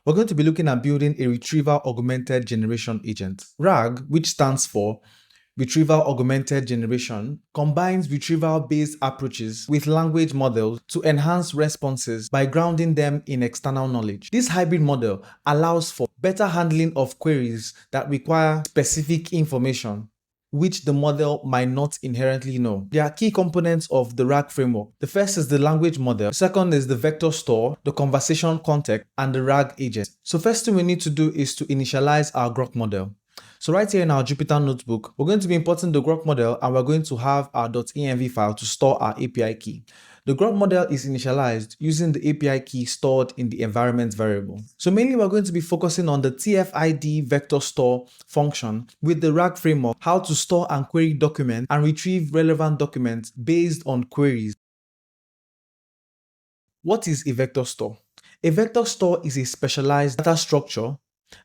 we're going to be looking at building a Retrieval Augmented Generation agent. RAG, which stands for Retrieval Augmented Generation, combines retrieval-based approaches with language models to enhance responses by grounding them in external knowledge. This hybrid model allows for better handling of queries that require specific information, which the model might not inherently know. There are key components of the RAG framework. The first is the language model. The second is the vector store, the conversation context, and the RAG agent. So first thing we need to do is to initialize our groq model. So right here in our Jupyter notebook, we're going to be importing the groq model and we're going to have our .env file to store our API key. The groq model is initialized using the API key stored in the environment variable. So mainly we're going to be focusing on the TFID vector store function with the RAG framework, how to store and query documents and retrieve relevant documents based on queries. What is a vector store? A vector store is a specialized data structure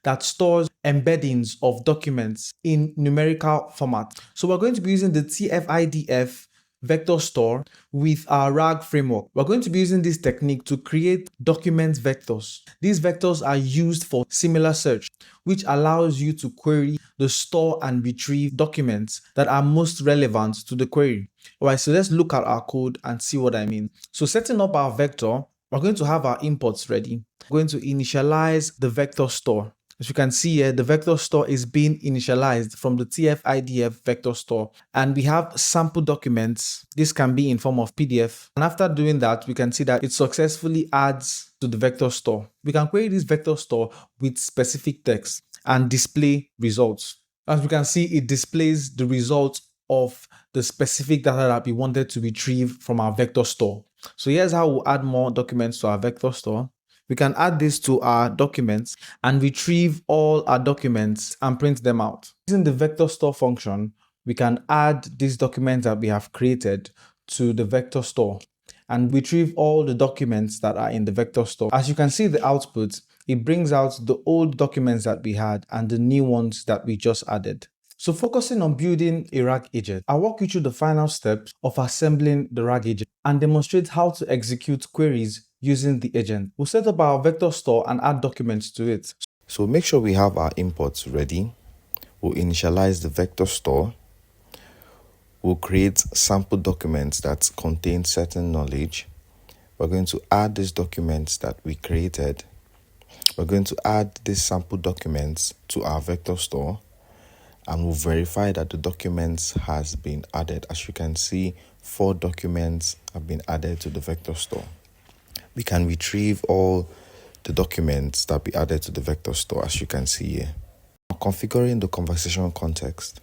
that stores embeddings of documents in numerical format. So we're going to be using the TFIDF vector store with our RAG framework. We're going to be using this technique to create document vectors. These vectors are used for similar search, which allows you to query the store and retrieve documents that are most relevant to the query. All right, so let's look at our code and see what I mean. So setting up our vector, we're going to have our imports ready. We're going to initialize the vector store. As you can see here, the vector store is being initialized from the TF-IDF vector store, and we have sample documents. This can be in form of PDF. And after doing that, we can see that it successfully adds to the vector store. We can query this vector store with specific text and display results. As we can see, it displays the results of the specific data that we wanted to retrieve from our vector store. So here's how we'll add more documents to our vector store. We can add this to our documents and retrieve all our documents and print them out. Using the vector store function, we can add these documents that we have created to the vector store and retrieve all the documents that are in the vector store. As you can see the output, it brings out the old documents that we had and the new ones that we just added. So focusing on building a RAG agent, I'll walk you through the final steps of assembling the RAG agent and demonstrate how to execute queries using the agent. We'll set up our vector store and add documents to it. So make sure we have our imports ready. We'll initialize the vector store. We'll create sample documents that contain certain knowledge. We're going to add these documents that we created. We're going to add these sample documents to our vector store, and we'll verify that the documents has been added. As you can see, 4 documents have been added to the vector store. We can retrieve all the documents that we added to the vector store, as you can see here. Configuring the conversation context,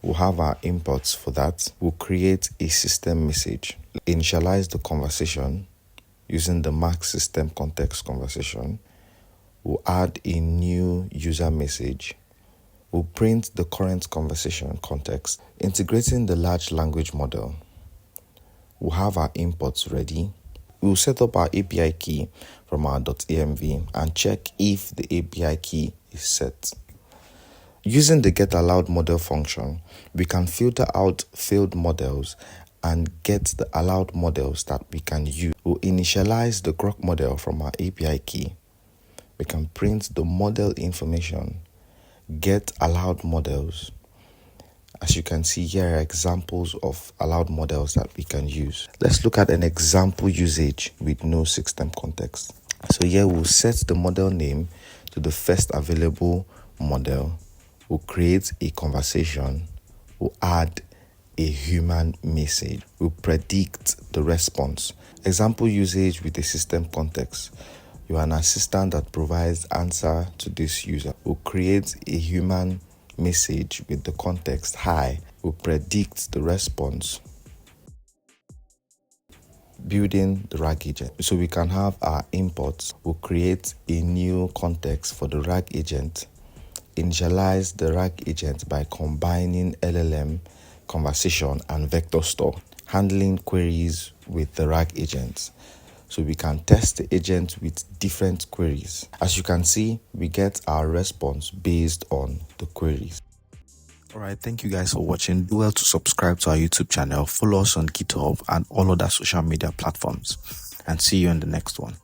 we'll have our imports for that. We'll create a system message, initialize the conversation using the max system context conversation. We'll add a new user message. We'll print the current conversation context. Integrating the large language model, we'll have our imports ready. We'll set up our API key from our .env and check if the API key is set. Using the getAlloudModel function, we can filter out failed models and get the allowed models that we can use. We'll initialize the groq model from our API key. We can print the model information, get allowed models. As you can see, here are examples of allowed models that we can use. Let's look at an example usage with no system context. So here we'll set the model name to the first available model. We'll create a conversation. We'll add a human message. We'll predict the response. Example usage with a system context. You are an assistant that provides answer to this user. We'll create a human message with the context hi. We'll predict the response. Building the RAG agent. So we can have our imports. We'll create a new context for the RAG agent. Initialize the RAG agent by combining LLM, conversation, and vector store. Handling queries with the RAG agents. So we can test the agent with different queries. As you can see, we get our response based on the queries. Alright, thank you guys for watching. Do well to subscribe to our YouTube channel, follow us on GitHub and all other social media platforms, and see you in the next one.